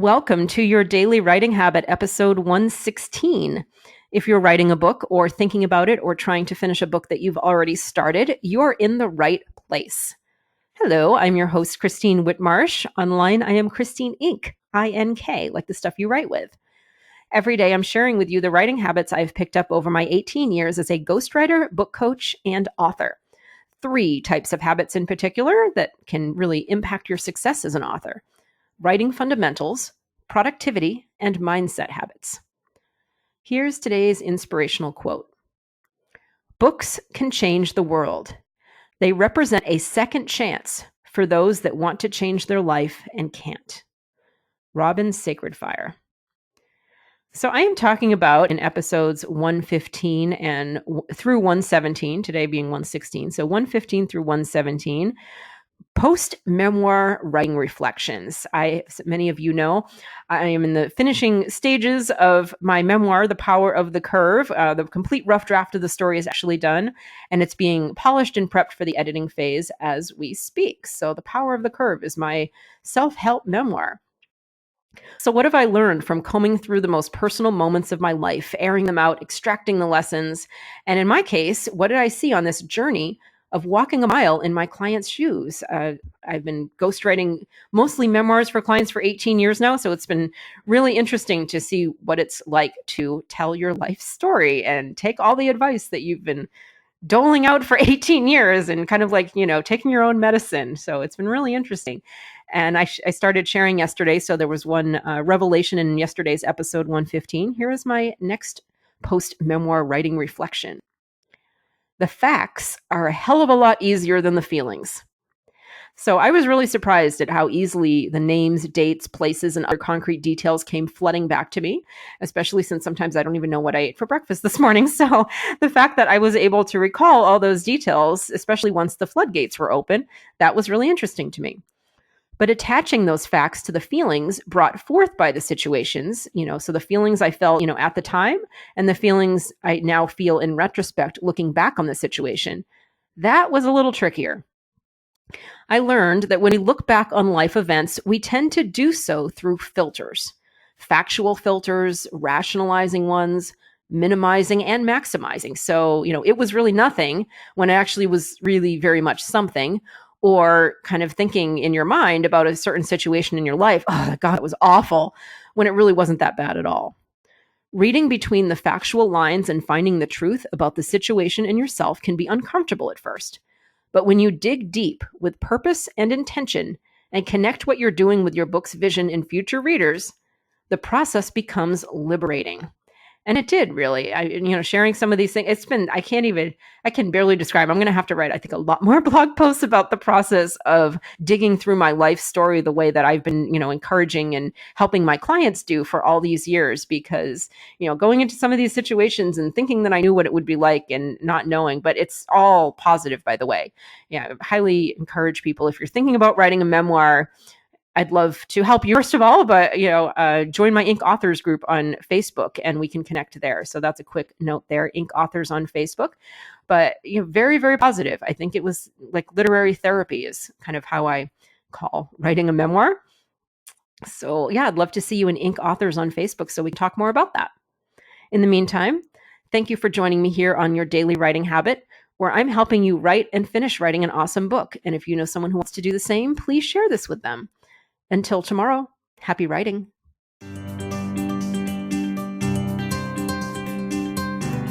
Welcome to your Daily Writing Habit, episode 116. If you're writing a book or thinking about it or trying to finish a book that you've already started, you're in the right place. Hello, I'm your host, Christine Whitmarsh. Online, I am Christine Inc., I-N-K, like the stuff you write with. Every day, I'm sharing with you the writing habits I've picked up over my 18 years as a ghostwriter, book coach, and author. 3 types of habits in particular that can really impact your success as an author: writing fundamentals, productivity, and mindset habits. Here's today's inspirational quote. Books can change the world. They represent a second chance for those that want to change their life and can't. Robin Sacred Fire. So I am talking about in episodes 115 and through 117, today being 116, so 115 through 117, post-memoir writing reflections. Many of you know, I am in the finishing stages of my memoir, The Power of the Curve. The complete rough draft of the story is actually done, and it's being polished and prepped for the editing phase as we speak. So The Power of the Curve is my self-help memoir. So what have I learned from combing through the most personal moments of my life, airing them out, extracting the lessons? And in my case, what did I see on this journey of walking a mile in my clients' shoes? I've been ghostwriting mostly memoirs for clients for 18 years now, so it's been really interesting to see what it's like to tell your life story and take all the advice that you've been doling out for 18 years and kind of like, taking your own medicine. So it's been really interesting. And I started sharing yesterday. So there was one revelation in yesterday's episode 115. Here is my next post-memoir writing reflection. The facts are a hell of a lot easier than the feelings. So I was really surprised at how easily the names, dates, places, and other concrete details came flooding back to me, especially since sometimes I don't even know what I ate for breakfast this morning. So the fact that I was able to recall all those details, especially once the floodgates were open, that was really interesting to me. But attaching those facts to the feelings brought forth by the situations, so the feelings I felt, at the time and the feelings I now feel in retrospect, looking back on the situation, that was a little trickier. I learned that when we look back on life events, we tend to do so through filters, factual filters, rationalizing ones, minimizing and maximizing. So, it was really nothing when it actually was really very much something, or kind of thinking in your mind about a certain situation in your life, oh, God, it was awful, when it really wasn't that bad at all. Reading between the factual lines and finding the truth about the situation in yourself can be uncomfortable at first. But when you dig deep with purpose and intention and connect what you're doing with your book's vision in future readers, the process becomes liberating. And it did, really. Sharing some of these things, I can barely describe. I'm going to have to write, I think, a lot more blog posts about the process of digging through my life story the way that I've been, encouraging and helping my clients do for all these years, because, going into some of these situations and thinking that I knew what it would be like and not knowing, but it's all positive, by the way. Yeah, I highly encourage people, if you're thinking about writing a memoir, I'd love to help you, first of all, but, join my Inc. Authors group on Facebook and we can connect there. So that's a quick note there, Inc. Authors on Facebook. But, very, very positive. I think it was like literary therapy is kind of how I call writing a memoir. So yeah, I'd love to see you in Inc. Authors on Facebook so we can talk more about that. In the meantime, thank you for joining me here on your Daily Writing Habit, where I'm helping you write and finish writing an awesome book. And if you know someone who wants to do the same, please share this with them. Until tomorrow, happy writing.